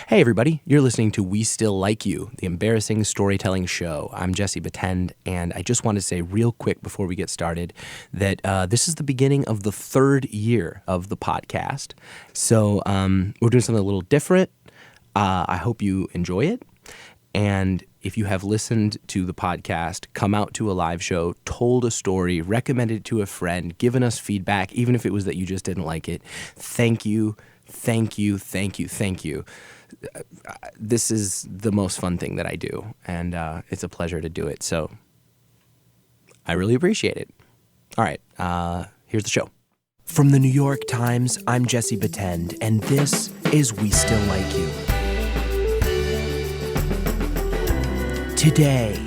Hey everybody, you're listening to We Still Like You, the embarrassing storytelling show. I'm Jesse Vititoe, and I just want to say real quick before we get started that this is the beginning of the third year of the podcast. So we're doing something a little different. I hope you enjoy it. And if you have listened to the podcast, come out to a live show, told a story, recommended it to a friend, given us feedback, even if it was that you just didn't like it, thank you, thank you, thank you, thank you. This is the most fun thing that I do, and it's a pleasure to do it, so I really appreciate it. All right, here's the show. From the New York Times, I'm Jesse Vititoe, and this is We Still Like You. Today,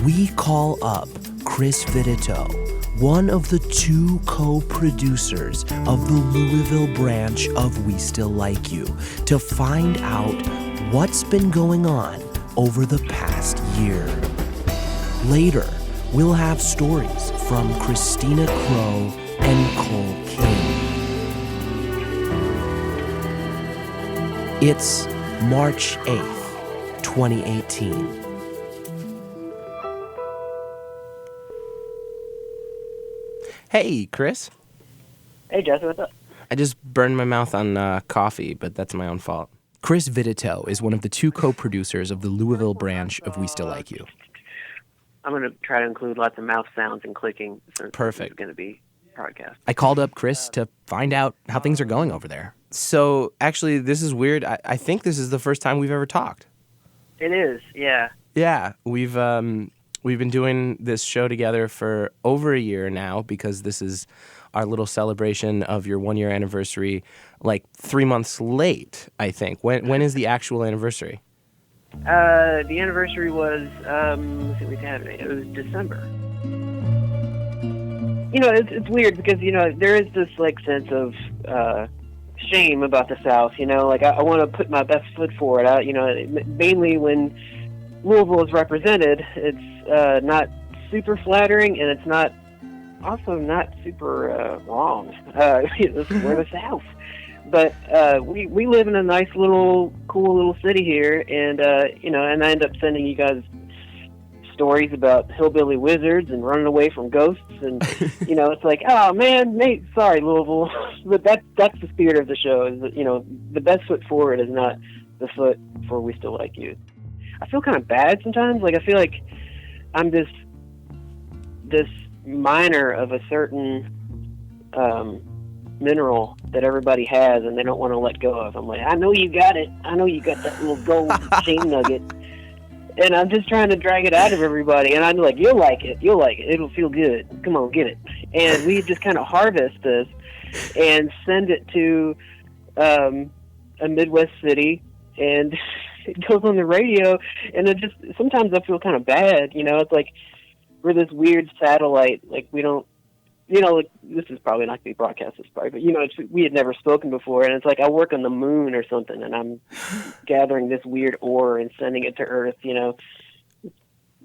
we call up Chris Vititoe, one of the two co-producers of the Louisville branch of We Still Like You, to find out what's been going on over the past year. Later, we'll have stories from Xtina Cro and King. It's March 8th, 2018. Hey, Chris. Hey, Jesse, what's up? I just burned my mouth on coffee, but that's my own fault. Chris Vititoe is one of the two co-producers of the Louisville branch of We Still Like You. I'm going to try to include lots of mouth sounds and clicking. Since Perfect. It's going to be broadcast. I called up Chris to find out how things are going over there. So, actually, this is weird. I think this is the first time we've ever talked. It is, yeah. Yeah, we've been doing this show together for over a year now because this is our little celebration of your 1-year anniversary, like 3 months late, I think. When is the actual anniversary? The anniversary was, it was December. You know, it's weird because, you know, there is this, like, sense of shame about the South, you know? Like, I want to put my best foot forward. Mainly when Louisville is represented, it's not super flattering, and it's not super wrong. We're the South, but we live in a nice little, cool little city here, and and I end up sending you guys stories about hillbilly wizards and running away from ghosts, and it's like, oh man, mate, sorry, Louisville, but that's the spirit of the show. Is that, the best foot forward is not the foot for We Still Like You. I feel kind of bad sometimes. Like, I feel like I'm this miner of a certain mineral that everybody has and they don't want to let go of. I'm like, I know you got it. I know you got that little gold chain nugget. And I'm just trying to drag it out of everybody. And I'm like, you'll like it. You'll like it. It'll feel good. Come on, get it. And we just kind of harvest this and send it to a Midwest city, and it goes on the radio, and it just, sometimes I feel kind of bad, it's like we're this weird satellite, like we don't, like, this is probably not going to be broadcast this part, but we had never spoken before, and it's like I work on the moon or something, and I'm gathering this weird ore and sending it to Earth,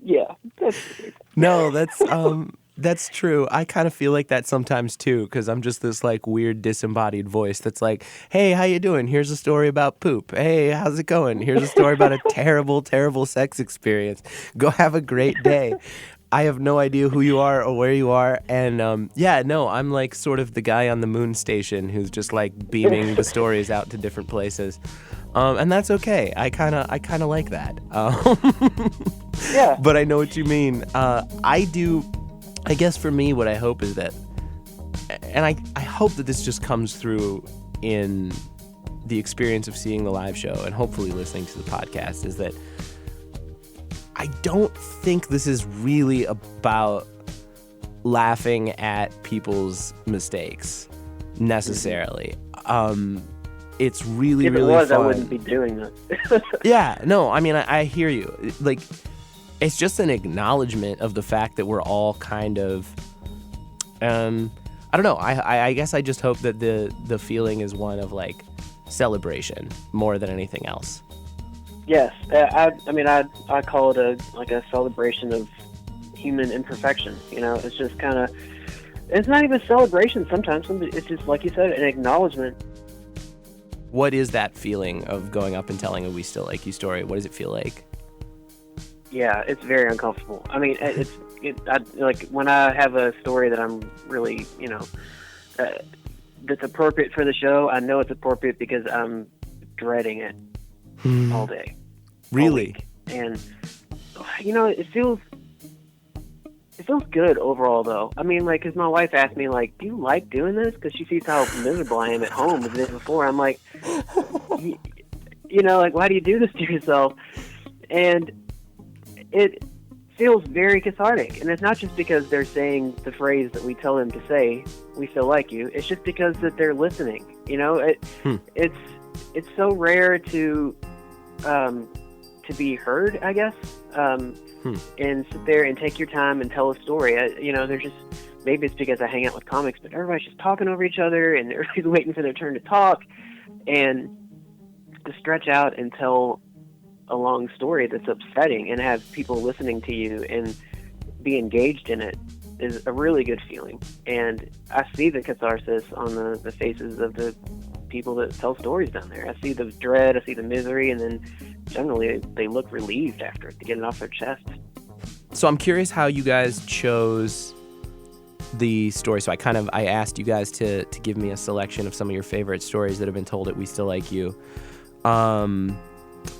yeah, that's weird. No, that's true. I kind of feel like that sometimes too, because I'm just this like weird disembodied voice that's like, hey, how you doing? Here's a story about poop. Hey, how's it going? Here's a story about a terrible, terrible sex experience. Go have a great day. I have no idea who you are or where you are. And I'm like sort of the guy on the moon station who's just like beaming the stories out to different places. And that's okay. I kind of like that. Yeah. But I know what you mean. I guess for me, what I hope is that, and I hope that this just comes through in the experience of seeing the live show and hopefully listening to the podcast, is that I don't think this is really about laughing at people's mistakes necessarily. It's really, if it really was, fun. I wouldn't be doing that. Yeah, no, I mean, I hear you. Like, it's just an acknowledgement of the fact that we're all kind of, I don't know. I guess I just hope that the feeling is one of like celebration more than anything else. Yes, I call it a celebration of human imperfection. It's just kind of, it's not even a celebration sometimes. It's just, like you said, an acknowledgement What is that feeling of going up and telling a We Still Like You story? What does it feel like? Yeah, it's very uncomfortable. I mean, like when I have a story that I'm really, that's appropriate for the show, I know it's appropriate because I'm dreading it all day. Really? And, it feels good overall, though. I mean, like, because my wife asked me, like, do you like doing this? Because she sees how miserable I am at home the day before. I'm like, like, why do you do this to yourself? And it feels very cathartic. And it's not just because they're saying the phrase that we tell them to say, we still like you. It's just because that they're listening. It's so rare to be heard, I guess, and sit there and take your time and tell a story. There's just, maybe it's because I hang out with comics, but everybody's just talking over each other and everybody's waiting for their turn to talk. And to stretch out and tell a long story that's upsetting and have people listening to you and be engaged in it is a really good feeling. And I see the catharsis on the faces of the people that tell stories down there. I see the dread, I see the misery, and then generally they look relieved after it to get it off their chest. So I'm curious how you guys chose the story. So I asked you guys to give me a selection of some of your favorite stories that have been told at We Still Like You.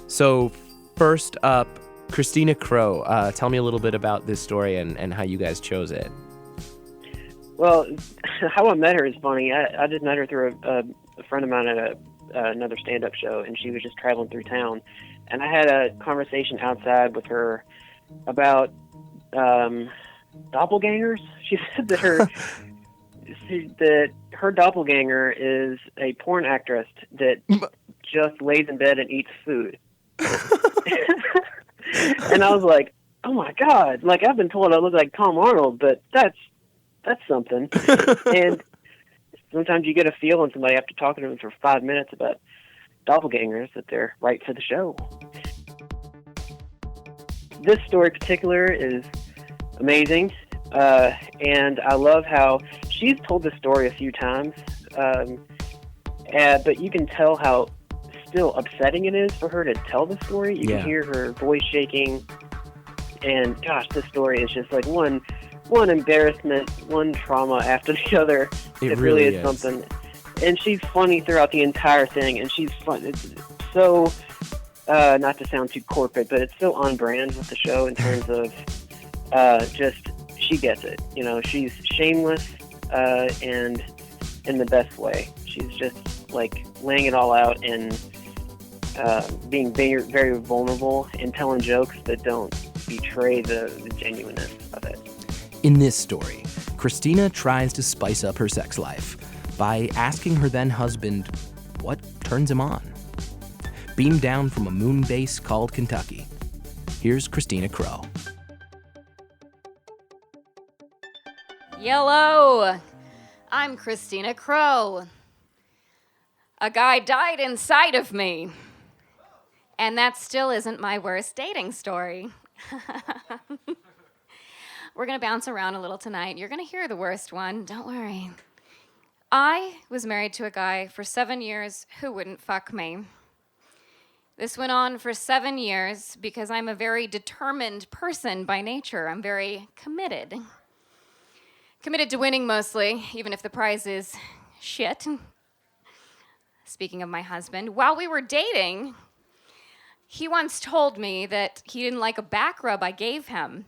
So first up, Xtina Cro. Tell me a little bit about this story and how you guys chose it. Well, how I met her is funny. I just met her through a friend of mine at another stand-up show, and she was just traveling through town. And I had a conversation outside with her about doppelgangers. She said that her doppelganger is a porn actress that just lays in bed and eats food. And I was like, oh my God, like I've been told I look like Tom Arnold, but that's something. And sometimes you get a feel when somebody, after talking to them for 5 minutes about doppelgangers, that they're right for the show. This story in particular is amazing, and I love how she's told this story a few times, but you can tell how still upsetting it is for her to tell the story. You can hear her voice shaking, and gosh, this story is just like one embarrassment, one trauma after the other. It really is something. And she's funny throughout the entire thing, and she's fun. It's so, not to sound too corporate, but it's so on brand with the show in terms of just, she gets it. She's shameless and in the best way. She's just like laying it all out and being very, very vulnerable and telling jokes that don't betray the genuineness of it. In this story, Xtina tries to spice up her sex life by asking her then husband what turns him on. Beamed down from a moon base called Kentucky, here's Xtina Cro. Hello, I'm Xtina Cro. A guy died inside of me, and that still isn't my worst dating story. We're going to bounce around a little tonight. You're going to hear the worst one, don't worry. I was married to a guy for 7 years who wouldn't fuck me. This went on for 7 years because I'm a very determined person by nature. I'm very committed. Committed to winning mostly, even if the prize is shit. Speaking of my husband, while we were dating, he once told me that he didn't like a back rub I gave him.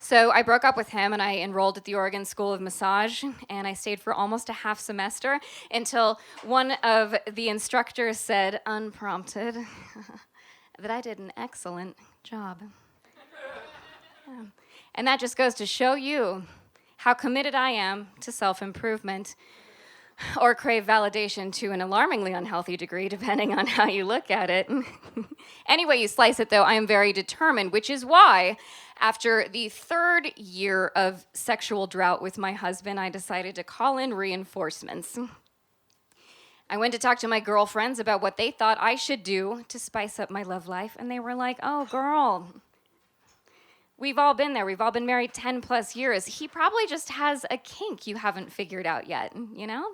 So I broke up with him and I enrolled at the Oregon School of Massage, and I stayed for almost a half semester until one of the instructors said, unprompted, that I did an excellent job. And that just goes to show you how committed I am to self-improvement, or crave validation to an alarmingly unhealthy degree, depending on how you look at it. Any way you slice it, though, I am very determined, which is why, after the 3rd year of sexual drought with my husband, I decided to call in reinforcements. I went to talk to my girlfriends about what they thought I should do to spice up my love life, and they were like, oh, girl, we've all been there. We've all been married 10 plus years. He probably just has a kink you haven't figured out yet, you know?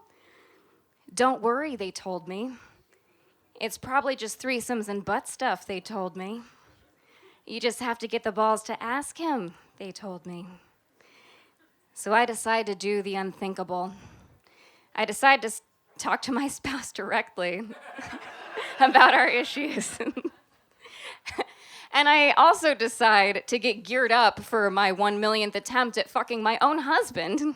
Don't worry, they told me. It's probably just threesomes and butt stuff, they told me. You just have to get the balls to ask him, they told me. So I decided to do the unthinkable. I decided to talk to my spouse directly about our issues. And I also decide to get geared up for my 1 millionth attempt at fucking my own husband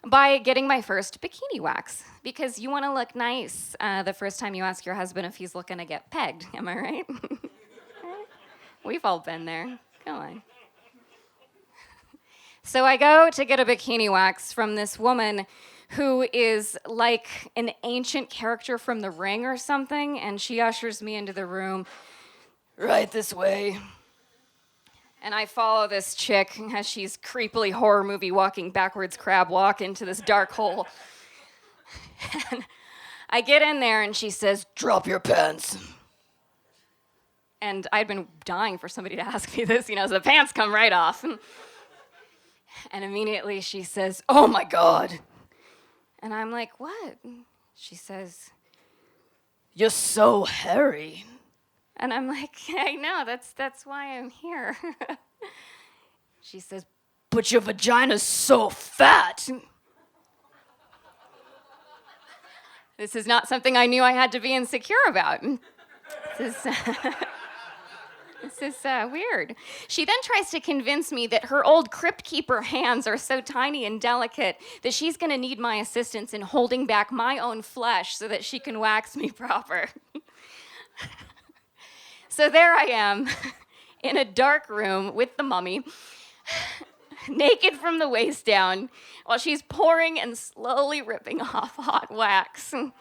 by getting my first bikini wax. Because you want to look nice the first time you ask your husband if he's looking to get pegged. Am I right? We've all been there. Come on. So I go to get a bikini wax from this woman who is like an ancient character from The Ring or something, and she ushers me into the room. Right this way. And I follow this chick as she's creepily horror movie walking backwards crab walk into this dark hole. And I get in there and she says, "Drop your pants." And I'd been dying for somebody to ask me this, so the pants come right off. And immediately she says, "Oh my God." And I'm like, "What?" She says, "You're so hairy." And I'm like, "I know, that's why I'm here." She says, "But your vagina's so fat." This is not something I knew I had to be insecure about. This is weird. She then tries to convince me that her old crypt keeper hands are so tiny and delicate that she's going to need my assistance in holding back my own flesh so that she can wax me proper. So there I am, in a dark room with the mummy, naked from the waist down, while she's pouring and slowly ripping off hot wax. And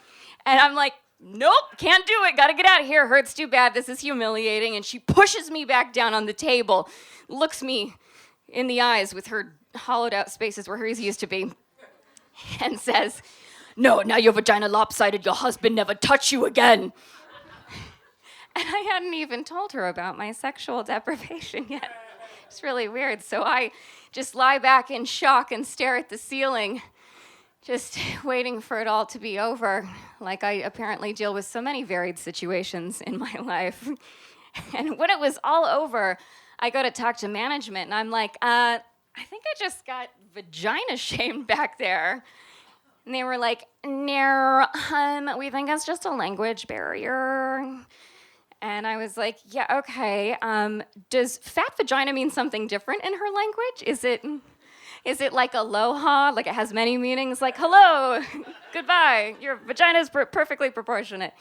I'm like, "Nope, can't do it, gotta get out of here, hurts too bad, this is humiliating." And she pushes me back down on the table, looks me in the eyes with her hollowed out spaces where hers used to be, and says, "No, now your vagina lopsided, your husband never touch you again." And I hadn't even told her about my sexual deprivation yet. It's really weird. So I just lie back in shock and stare at the ceiling, just waiting for it all to be over, like I apparently deal with so many varied situations in my life. And when it was all over, I go to talk to management, and I'm like, I think I just got vagina shamed back there. And they were like, "No, we think it's just a language barrier." And I was like, "Yeah, okay. Does fat vagina mean something different in her language? Is it like aloha, like it has many meanings, like hello, goodbye, your vagina is perfectly proportionate?"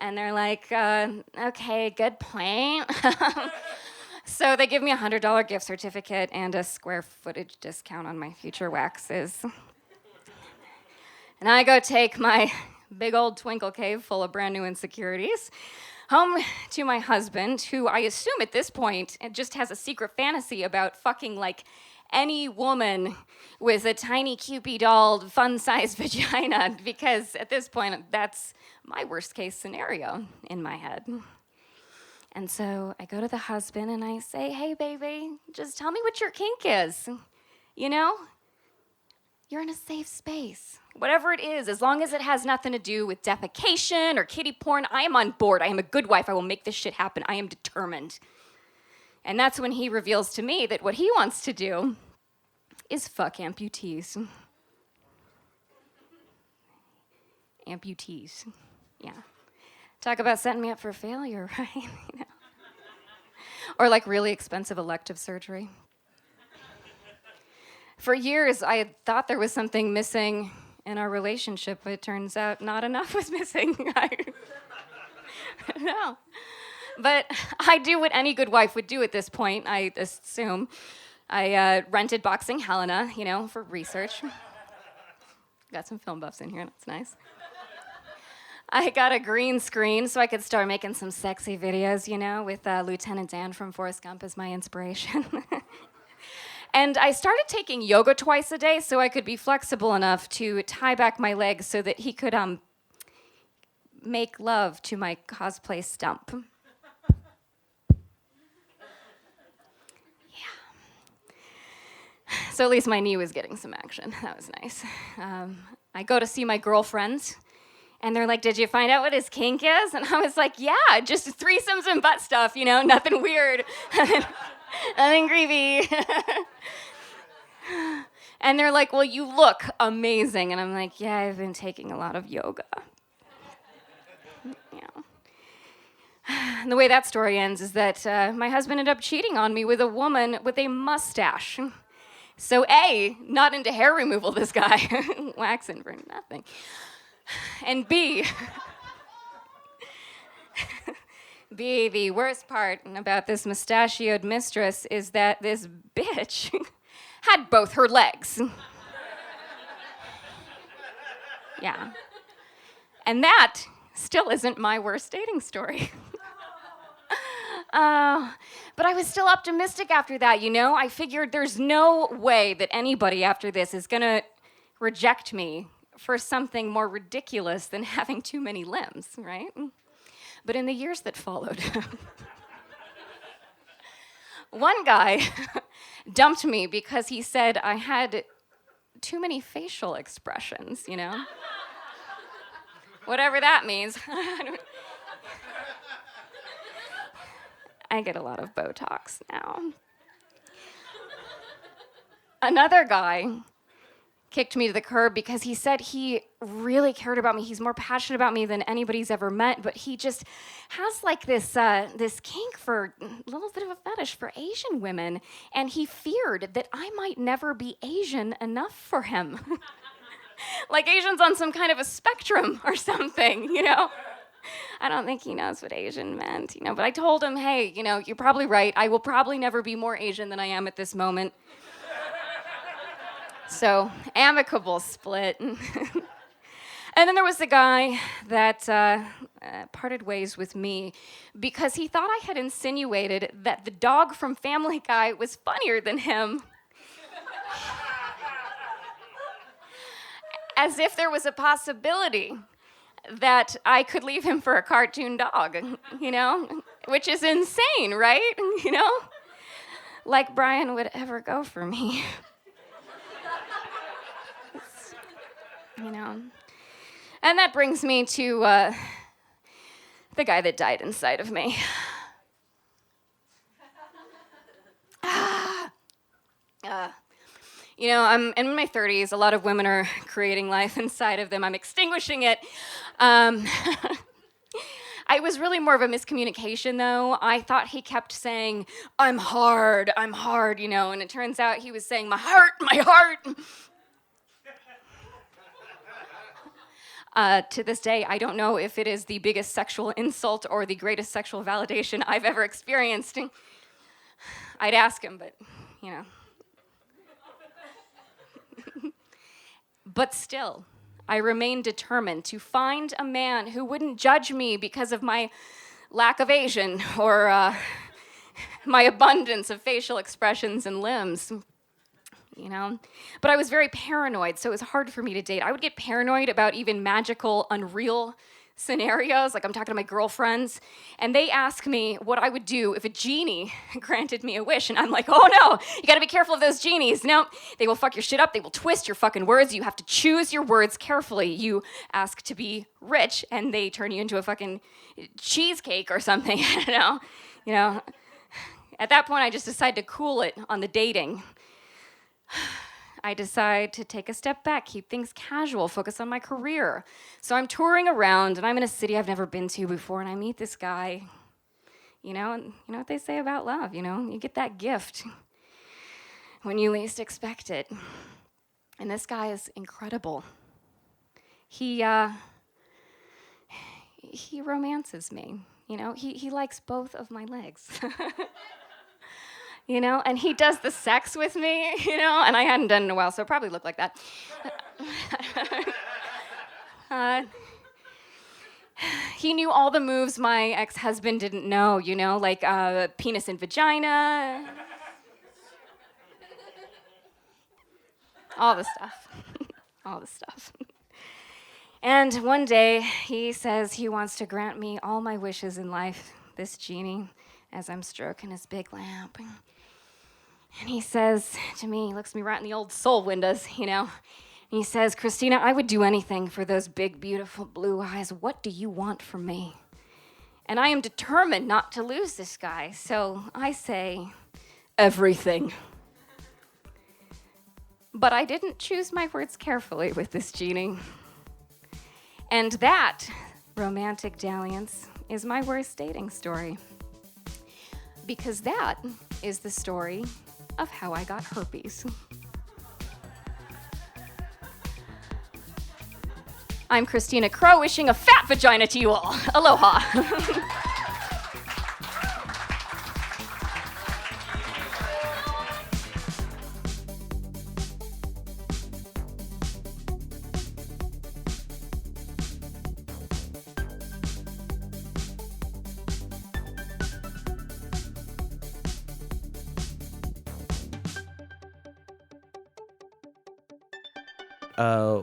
And they're like, "Okay, good point." So they give me a $100 gift certificate and a square footage discount on my future waxes. And I go take my big old twinkle cave full of brand new insecurities home to my husband, who I assume at this point just has a secret fantasy about fucking like any woman with a tiny Cupid doll fun-sized vagina, because at this point that's my worst case scenario in my head. And so I go to the husband and I say, "Hey baby, just tell me what your kink is. You're in a safe space. Whatever it is, as long as it has nothing to do with defecation or kiddie porn, I am on board. I am a good wife. I will make this shit happen. I am determined." And that's when he reveals to me that what he wants to do is fuck amputees. Amputees. Yeah. Talk about setting me up for failure, right? Or like really expensive elective surgery. For years, I had thought there was something missing in our relationship, but it turns out not enough was missing. No. But I do what any good wife would do at this point, I assume. I rented Boxing Helena, for research. Got some film buffs in here, that's nice. I got a green screen so I could start making some sexy videos, with Lieutenant Dan from Forrest Gump as my inspiration. And I started taking yoga twice a day so I could be flexible enough to tie back my legs so that he could make love to my cosplay stump. Yeah. So at least my knee was getting some action. That was nice. I go to see my girlfriend, And they're like, did you find out what his kink is? And I was like, yeah, just threesomes and butt stuff, nothing weird, nothing creepy. And they're like, well, you look amazing. And I'm like, yeah, I've been taking a lot of yoga. And the way that story ends is that my husband ended up cheating on me with a woman with a mustache. So A, not into hair removal, this guy, waxing for nothing. And B, the worst part about this mustachioed mistress is that this bitch had both her legs. Yeah. And that still isn't my worst dating story. But I was still optimistic after that, I figured there's no way that anybody after this is gonna reject me for something more ridiculous than having too many limbs, right? But in the years that followed, one guy dumped me because he said I had too many facial expressions, Whatever that means. I get a lot of Botox now. Another guy kicked me to the curb because he said he really cared about me. He's more passionate about me than anybody's ever met, but he just has like this kink for a little bit of a fetish for Asian women, and he feared that I might never be Asian enough for him. Like Asians on some kind of a spectrum or something, I don't think he knows what Asian meant, but I told him, hey, you're probably right. I will probably never be more Asian than I am at this moment. So, amicable split. And then there was the guy that parted ways with me because he thought I had insinuated that the dog from Family Guy was funnier than him. As if there was a possibility that I could leave him for a cartoon dog, which is insane, right? Like Brian would ever go for me. And that brings me to the guy that died inside of me. I'm in my 30s. A lot of women are creating life inside of them. I'm extinguishing it. I was really more of a miscommunication, though. I thought he kept saying, I'm hard, and it turns out he was saying, my heart. To this day, I don't know if it is the biggest sexual insult or the greatest sexual validation I've ever experienced. I'd ask him, but, But still, I remain determined to find a man who wouldn't judge me because of my lack of Asian or my abundance of facial expressions and limbs. But I was very paranoid, so it was hard for me to date. I would get paranoid about even magical, unreal scenarios, like I'm talking to my girlfriends, and they ask me what I would do if a genie granted me a wish, and I'm like, oh no, you gotta be careful of those genies. No, they will fuck your shit up, they will twist your fucking words, you have to choose your words carefully. You ask to be rich, and they turn you into a fucking cheesecake or something, At that point, I just decide to cool it on the dating. I decide to take a step back, keep things casual, focus on my career. So I'm touring around, and I'm in a city I've never been to before, and I meet this guy. And you know what they say about love, you get that gift when you least expect it. And this guy is incredible. He romances me, he likes both of my legs. And he does the sex with me, and I hadn't done it in a while, so it probably looked like that. He knew all the moves my ex-husband didn't know, like penis and vagina. All the stuff. And one day, he says he wants to grant me all my wishes in life, this genie, as I'm stroking his big lamp. And he says to me, he looks me right in the old soul windows, He says, Christina, I would do anything for those big, beautiful blue eyes. What do you want from me? And I am determined not to lose this guy. So I say, everything. But I didn't choose my words carefully with this genie. And that, romantic dalliance, is my worst dating story. Because that is the story of how I got herpes. I'm Xtina Cro, wishing a fat vagina to you all. Aloha.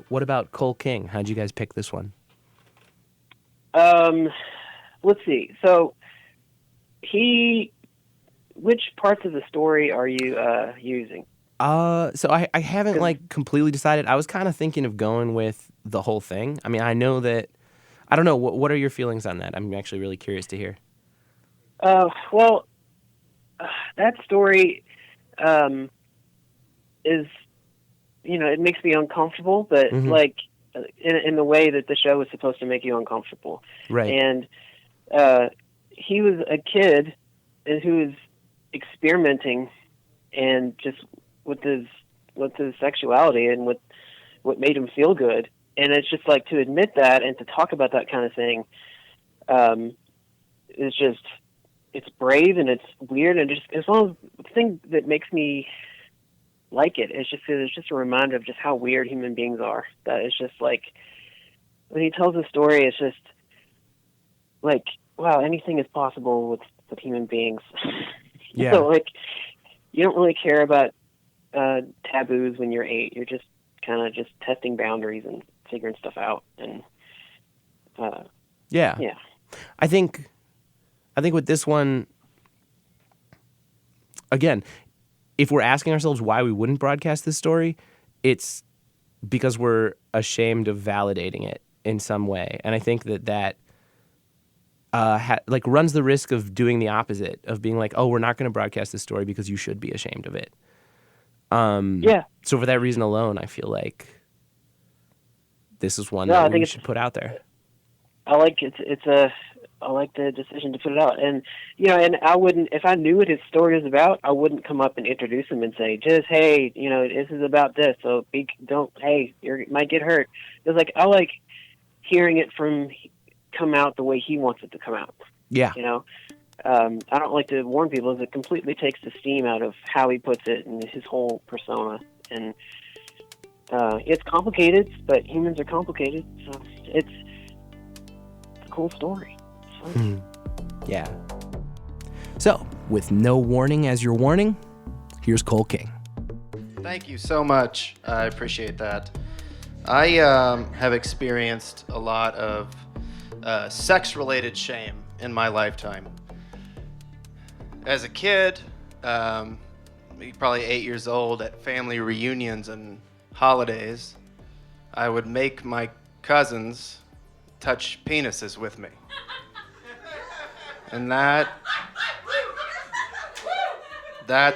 What about Cole King? How'd you guys pick this one? Let's see. So, which parts of the story are you using? So I haven't like completely decided. I was kind of thinking of going with the whole thing. I mean, I know that, I don't know, what are your feelings on that? I'm actually really curious to hear. Well, that story, is, it makes me uncomfortable, but like in the way that the show was supposed to make you uncomfortable. Right. And he was a kid who was experimenting and just with his sexuality and with what made him feel good. And it's just like to admit that and to talk about that kind of thing, it's brave and it's weird and it's one of the things that makes me like it. It's just a reminder of just how weird human beings are. That it's just like when he tells a story, it's just like, wow, anything is possible with human beings. Yeah. Like you don't really care about taboos when you're 8. You're just kind of just testing boundaries and figuring stuff out. And yeah. I think with this one, again, if we're asking ourselves why we wouldn't broadcast this story, it's because we're ashamed of validating it in some way. And I think that runs the risk of doing the opposite, of being like, oh, we're not going to broadcast this story because you should be ashamed of it. Yeah. So for that reason alone, I feel like this is one that we should put out there. I like I like the decision to put it out, and and I wouldn't, if I knew what his story was about, I wouldn't come up and introduce him and say, just hey, this is about this, so you might get hurt. It's like I like hearing it come out the way he wants it to come out. Yeah. I don't like to warn people, as it completely takes the steam out of how he puts it and his whole persona, and it's complicated, but humans are complicated, so it's a cool story. Yeah. So, with no warning as your warning, here's Cole King. Thank you so much. I appreciate that. I have experienced a lot of sex-related shame in my lifetime. As a kid, probably 8 years old, at family reunions and holidays, I would make my cousins touch penises with me. And that's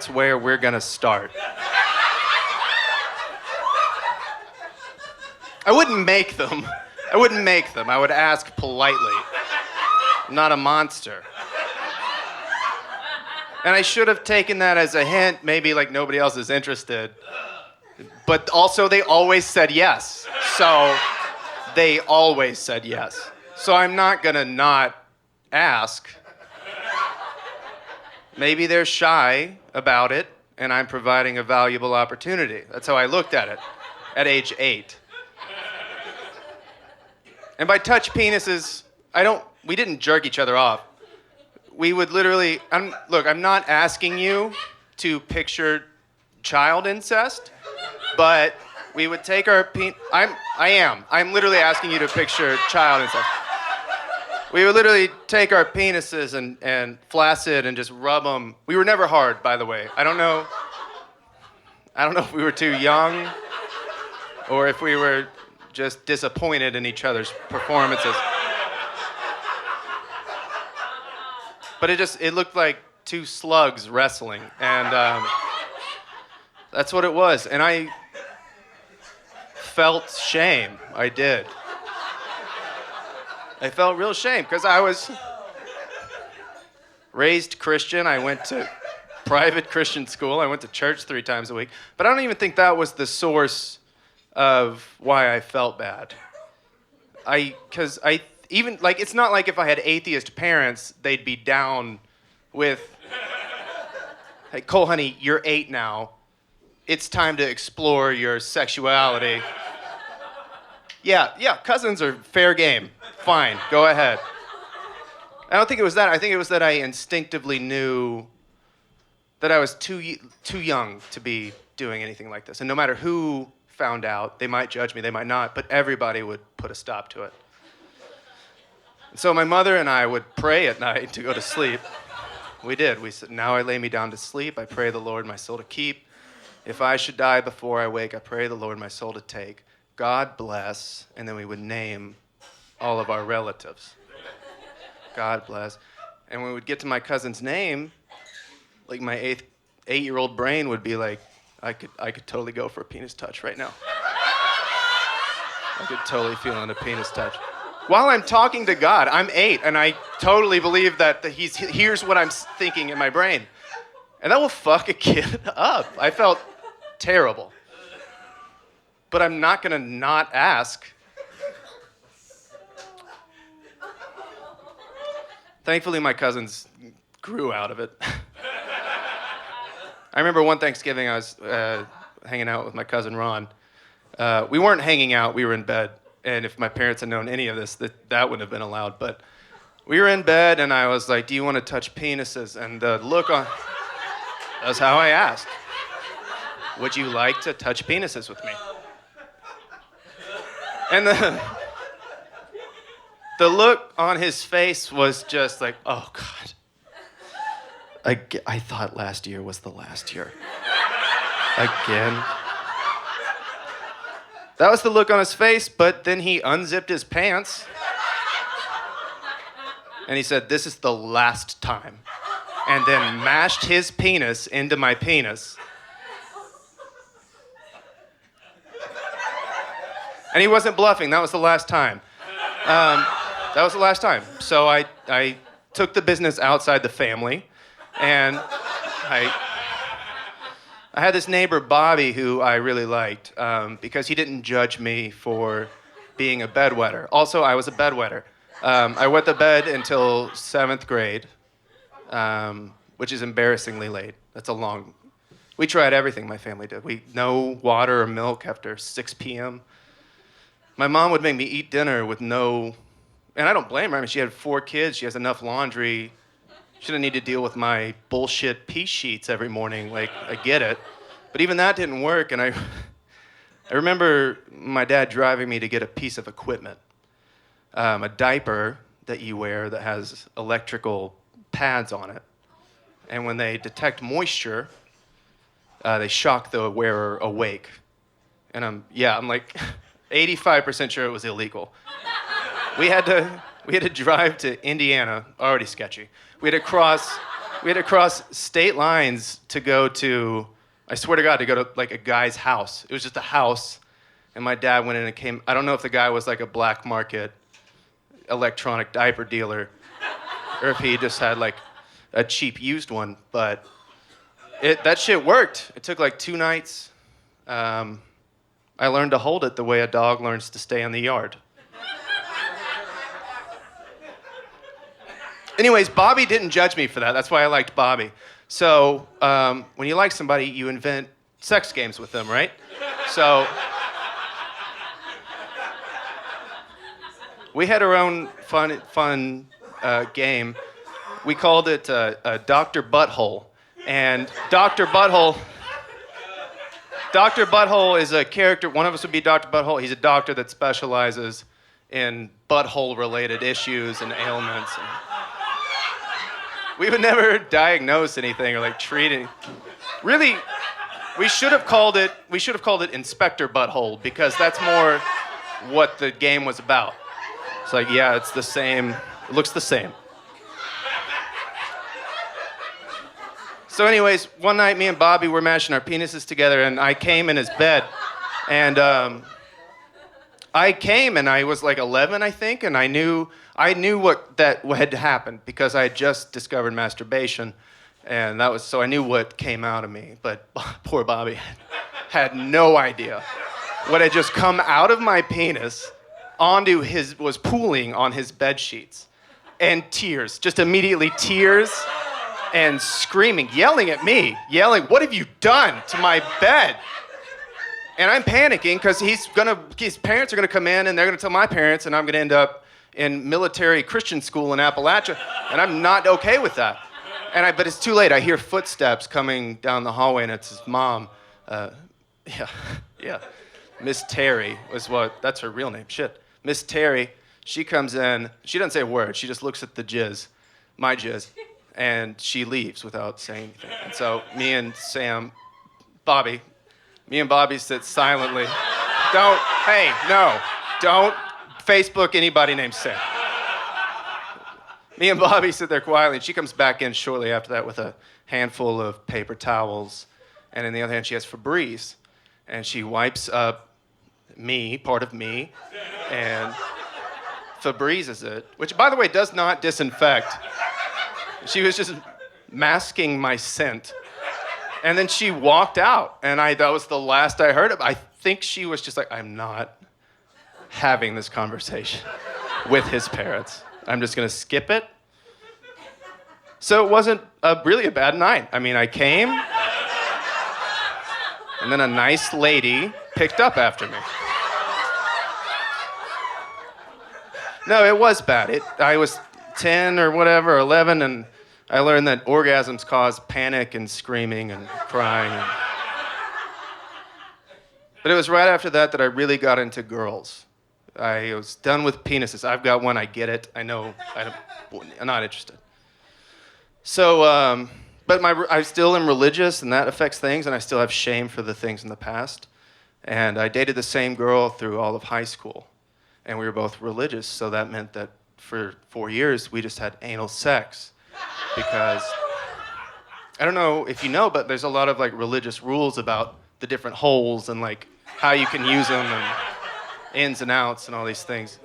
where we're gonna start. I wouldn't make them. I would ask politely. I'm not a monster. And I should have taken that as a hint, maybe like nobody else is interested. But also they always said yes. So they always said yes. So I'm not gonna not ask. Maybe they're shy about it, and I'm providing a valuable opportunity. That's how I looked at it at age 8. And by touch penises, we didn't jerk each other off. We would literally, I'm not asking you to picture child incest, but we would take our I'm literally asking you to picture child incest. We would literally take our penises and flaccid and just rub them. We were never hard, by the way. I don't know if we were too young or if we were just disappointed in each other's performances. But it looked like two slugs wrestling, and that's what it was. And I felt shame. I did. I felt real shame because I was raised Christian. I went to private Christian school. I went to church 3 times a week. But I don't even think that was the source of why I felt bad. It's not like if I had atheist parents, they'd be down with, hey, Cole, honey, you're 8 now. It's time to explore your sexuality. Yeah, cousins are fair game. Fine, go ahead. I don't think it was that. I think it was that I instinctively knew that I was too young to be doing anything like this. And no matter who found out, they might judge me, they might not, but everybody would put a stop to it. So my mother and I would pray at night to go to sleep. We did. We said, now I lay me down to sleep. I pray the Lord my soul to keep. If I should die before I wake, I pray the Lord my soul to take. God bless. And then we would name all of our relatives. God bless. And when we would get to my cousin's name, like my 8-year-old brain would be like, I could totally go for a penis touch right now. I could totally feel a penis touch. While I'm talking to God, I'm 8, and I totally believe that he hears what I'm thinking in my brain. And that will fuck a kid up. I felt terrible. But I'm not gonna not ask. Thankfully, my cousins grew out of it. I remember one Thanksgiving I was hanging out with my cousin Ron. We weren't hanging out, we were in bed. And if my parents had known any of this, that wouldn't have been allowed. But we were in bed, and I was like, do you want to touch penises? And the look on... That's how I asked. Would you like to touch penises with me? And the look on his face was just like, oh, God. I thought last year was the last year. Again. That was the look on his face, but then he unzipped his pants. And he said, this is the last time. And then mashed his penis into my penis. And he wasn't bluffing. That was the last time. That was the last time. So I took the business outside the family. And I had this neighbor, Bobby, who I really liked because he didn't judge me for being a bedwetter. Also, I was a bedwetter. I wet the bed until 7th grade, which is embarrassingly late. That's a long... We tried everything, my family did. No water or milk after 6 p.m. My mom would make me eat dinner with no... And I don't blame her. I mean, she had 4 kids. She has enough laundry. She didn't need to deal with my bullshit pee sheets every morning. Like, I get it. But even that didn't work, and I remember my dad driving me to get a piece of equipment. A diaper that you wear that has electrical pads on it. And when they detect moisture, they shock the wearer awake. And I'm like 85% sure it was illegal. We had to drive to Indiana, already sketchy. We had to cross state lines to go to, I swear to God, to go to like a guy's house. It was just a house, and my dad went in and came. I don't know if the guy was like a black market electronic diaper dealer, or if he just had like a cheap used one, but that shit worked. It took like 2 nights. I learned to hold it the way a dog learns to stay in the yard. Anyways, Bobby didn't judge me for that. That's why I liked Bobby. So when you like somebody, you invent sex games with them, right? So we had our own fun game. We called it Dr. Butthole. And Dr. Butthole is a character. One of us would be Dr. Butthole. He's a doctor that specializes in butthole-related issues and ailments. And we would never diagnose anything or like treat it. Really, We should have called it Inspector Butthole, because that's more what the game was about. It's like, yeah, it's the same. It looks the same. So anyways, one night me and Bobby were mashing our penises together, and I came in his bed. And I came, and I was like 11, I think, and I knew what had happened because I had just discovered masturbation, and so I knew what came out of me. But poor Bobby had no idea what had just come out of my penis was pooling on his bed sheets, and tears, just immediately tears, and screaming, yelling at me, "What have you done to my bed?" And I'm panicking because his parents are gonna come in and they're gonna tell my parents, and I'm gonna end up in military Christian school in Appalachia, and I'm not okay with that. But it's too late. I hear footsteps coming down the hallway, and it's his mom. Miss Terry that's her real name. Shit. Miss Terry, she comes in. She doesn't say a word. She just looks at the jizz, my jizz, and she leaves without saying anything. And so me and Bobby sit silently. Don't Facebook anybody named Sam. Me and Bobby sit there quietly, and she comes back in shortly after that with a handful of paper towels, and in the other hand she has Febreze, and she wipes up part of me, and Febrezes it, which, by the way, does not disinfect. She was just masking my scent. And then she walked out, and that was the last I heard of. I think she was just like, I'm not having this conversation with his parents. I'm just gonna skip it. So it wasn't really a bad night. I mean, I came, and then a nice lady picked up after me. No, it was bad. I was 10 or whatever, or 11, and I learned that orgasms cause panic and screaming and crying. But it was right after that I really got into girls. I was done with penises. I've got one, I get it. I know, I'm not interested. So, but I still am religious, and that affects things, and I still have shame for the things in the past. And I dated the same girl through all of high school, and we were both religious, so that meant that for 4 years we just had anal sex. Because I don't know if you know, but there's a lot of like religious rules about the different holes and like how you can use them and ins and outs and all these things.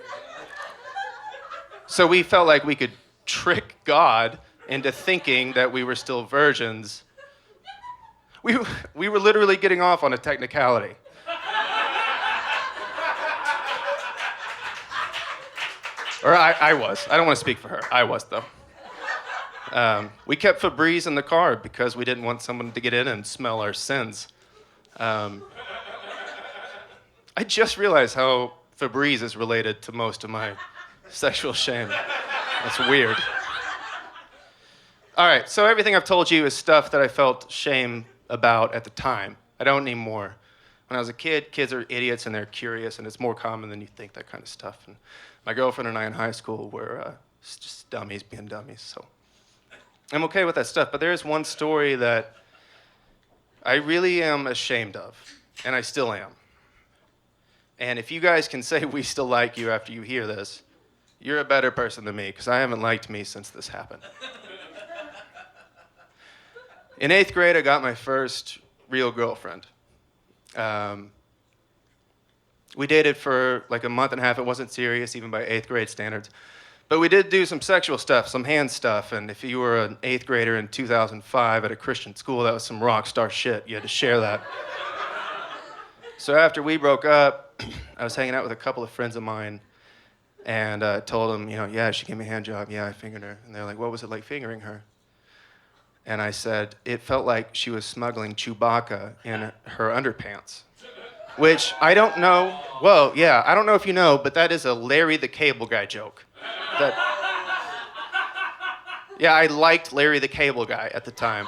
So we felt like we could trick God into thinking that we were still virgins. We were literally getting off on a technicality. Or I was. I don't want to speak for her. I was, though. We kept Febreze in the car because we didn't want someone to get in and smell our sins. I just realized how Febreze is related to most of my sexual shame. That's weird. All right, so everything I've told you is stuff that I felt shame about at the time. I don't anymore. When I was a kid, kids are idiots and they're curious, and it's more common than you think, that kind of stuff. And my girlfriend and I in high school were just dummies being dummies, so I'm okay with that stuff. But there is one story that I really am ashamed of, and I still am. And if you guys can say "we still like you" after you hear this, you're a better person than me, because I haven't liked me since this happened. In 8th grade, I got my first real girlfriend. We dated for like a month and a half. It wasn't serious, even by 8th grade standards. But we did do some sexual stuff, some hand stuff. And if you were an 8th grader in 2005 at a Christian school, that was some rock star shit. You had to share that. So after we broke up, I was hanging out with a couple of friends of mine, and told them, yeah, she gave me a hand job. Yeah, I fingered her. And they're like, what was it like fingering her? And I said, it felt like she was smuggling Chewbacca in her underpants. Which I don't know. Well, yeah, I don't know if you know, but that is a Larry the Cable Guy joke. Yeah, I liked Larry the Cable Guy at the time.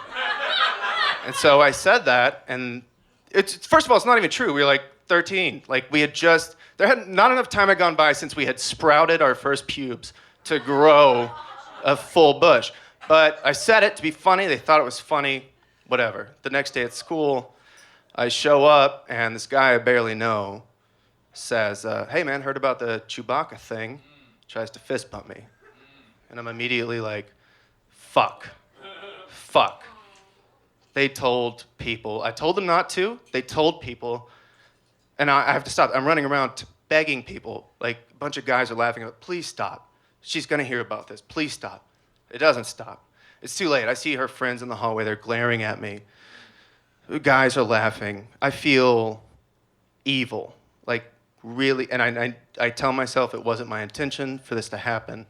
And so I said that, and first of all, it's not even true. We were like 13. Like, there had not enough time had gone by since we had sprouted our first pubes to grow a full bush. But I said it to be funny. They thought it was funny. Whatever. The next day at school, I show up, and this guy I barely know says, hey, man, heard about the Chewbacca thing. Tries to fist bump me. And I'm immediately like, fuck. They told people. I told them not to. They told people. And I have to stop. I'm running around begging people. Like, a bunch of guys are laughing at me. Please stop. She's going to hear about this. Please stop. It doesn't stop. It's too late. I see her friends in the hallway. They're glaring at me. The guys are laughing. I feel evil. Like, really. And I tell myself it wasn't my intention for this to happen.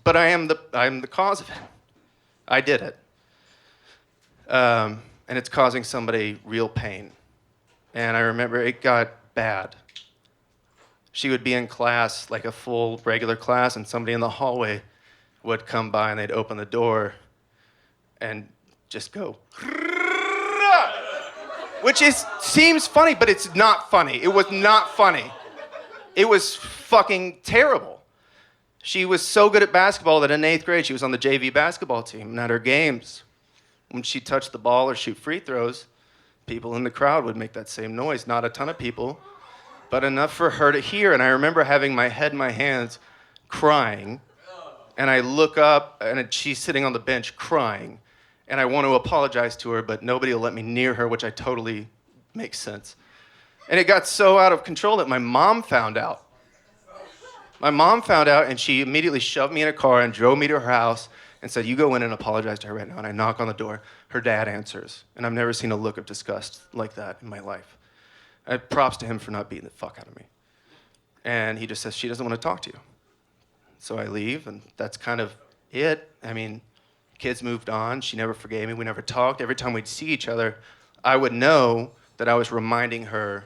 But I'm the cause of it. I did it. And it's causing somebody real pain. And I remember it got bad. She would be in class, like a full regular class, and somebody in the hallway would come by and they'd open the door and just go, which seems funny, but it's not funny. It was not funny. It was fucking terrible. She was so good at basketball that in 8th grade, she was on the JV basketball team. And at her games, when she touched the ball or shoot free throws, people in the crowd would make that same noise. Not a ton of people, but enough for her to hear. And I remember having my head in my hands, crying. And I look up, and she's sitting on the bench crying. And I want to apologize to her, but nobody will let me near her, which I totally makes sense. And it got so out of control that my mom found out. My mom found out, and she immediately shoved me in a car and drove me to her house and said, you go in and apologize to her right now. And I knock on the door. Her dad answers. And I've never seen a look of disgust like that in my life. Props to him for not beating the fuck out of me. And he just says, she doesn't want to talk to you. So I leave, and that's kind of it. I mean, kids moved on. She never forgave me. We never talked. Every time we'd see each other, I would know that I was reminding her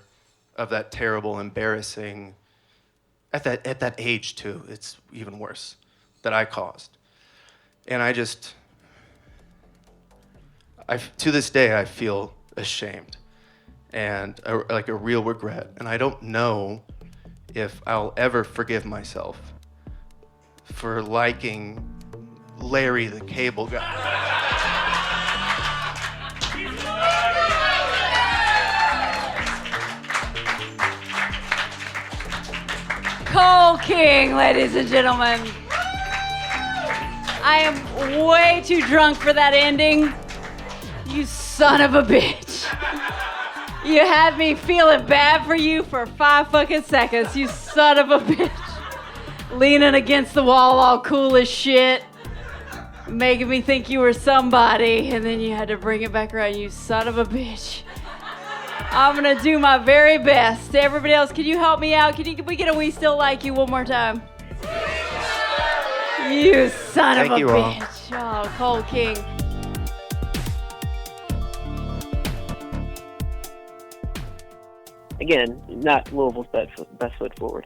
of that terrible, embarrassing, at that age too, it's even worse, that I caused. And to this day, I feel ashamed and like a real regret. And I don't know if I'll ever forgive myself for liking Larry the Cable Guy. Cole King, ladies and gentlemen. I am way too drunk for that ending. You son of a bitch. You had me feeling bad for you for 5 fucking seconds, you son of a bitch. Leaning against the wall all cool as shit. Making me think you were somebody, and then you had to bring it back around, you son of a bitch. I'm gonna do my very best. Everybody else, can you help me out? Can we get a We Still Like You one more time? You son of a bitch. Oh, Cole King. Again, not Louisville's best foot forward.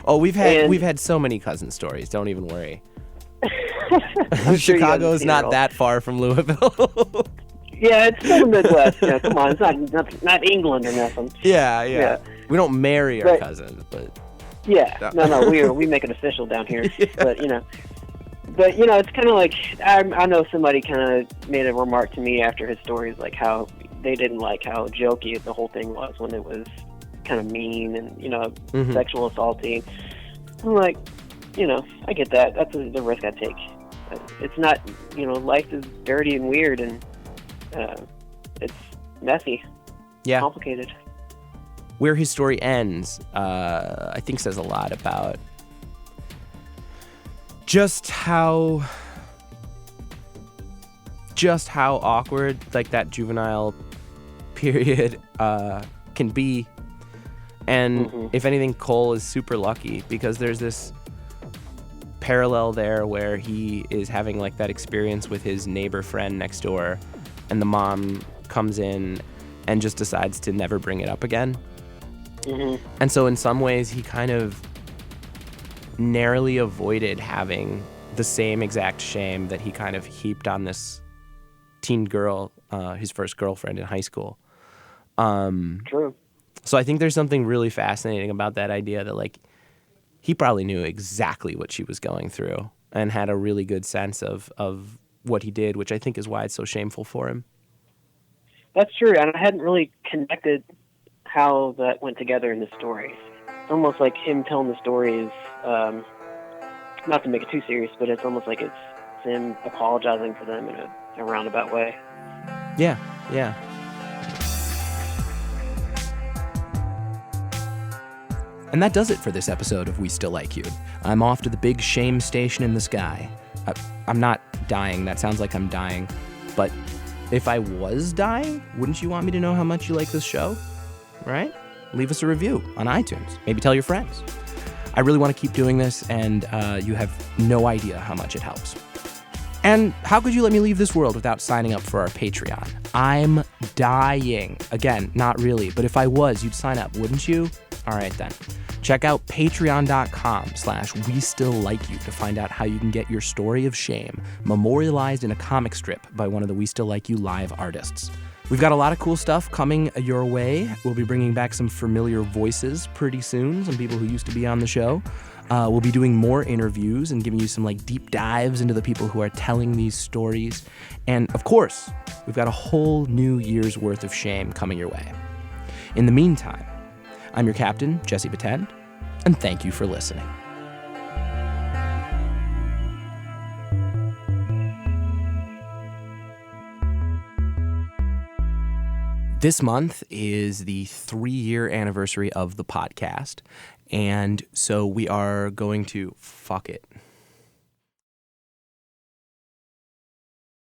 We've had so many cousin stories. Don't even worry. Chicago's not that far from Louisville. Yeah, it's still the Midwest. Yeah, come on, it's not England or nothing. Yeah. We don't marry our cousins, but yeah, no, we make it official down here. Yeah. But it's kind of like I know somebody kind of made a remark to me after his stories, like how they didn't like how jokey the whole thing was when it was kind of mean and sexual assaulty. I'm like, I get that. That's the risk I take. It's not, life is dirty and weird and. It's messy, complicated. Where his story ends, I think says a lot about just how awkward like that juvenile period can be. And if anything, Cole is super lucky because there's this parallel there where he is having like that experience with his neighbor friend next door. And the mom comes in and just decides to never bring it up again. Mm-hmm. And so in some ways, he kind of narrowly avoided having the same exact shame that he kind of heaped on this teen girl, his first girlfriend in high school. True. So I think there's something really fascinating about that idea that, like, he probably knew exactly what she was going through and had a really good sense of what he did, which I think is why it's so shameful for him. That's true, and I hadn't really connected how that went together in the story. It's almost like him telling the story is, not to make it too serious, but it's almost like it's him apologizing for them in a roundabout way. Yeah, yeah. And that does it for this episode of We Still Like You. I'm off to the big shame station in the sky. I'm not dying. That sounds like I'm dying. But if I was dying, wouldn't you want me to know how much you like this show? Right? Leave us a review on iTunes. Maybe tell your friends. I really want to keep doing this, and you have no idea how much it helps. And how could you let me leave this world without signing up for our Patreon? I'm dying. Again, not really, but if I was, you'd sign up, wouldn't you? All right, then. Check out patreon.com/WeStillLikeYou to find out how you can get your story of shame memorialized in a comic strip by one of the We Still Like You live artists. We've got a lot of cool stuff coming your way. We'll be bringing back some familiar voices pretty soon, some people who used to be on the show. We'll be doing more interviews and giving you some deep dives into the people who are telling these stories. And of course, we've got a whole new year's worth of shame coming your way. In the meantime, I'm your captain, Jesse Vititoe&nbsp, and thank you for listening. This month is the 3-year anniversary of the podcast, and so we are going to fuck it.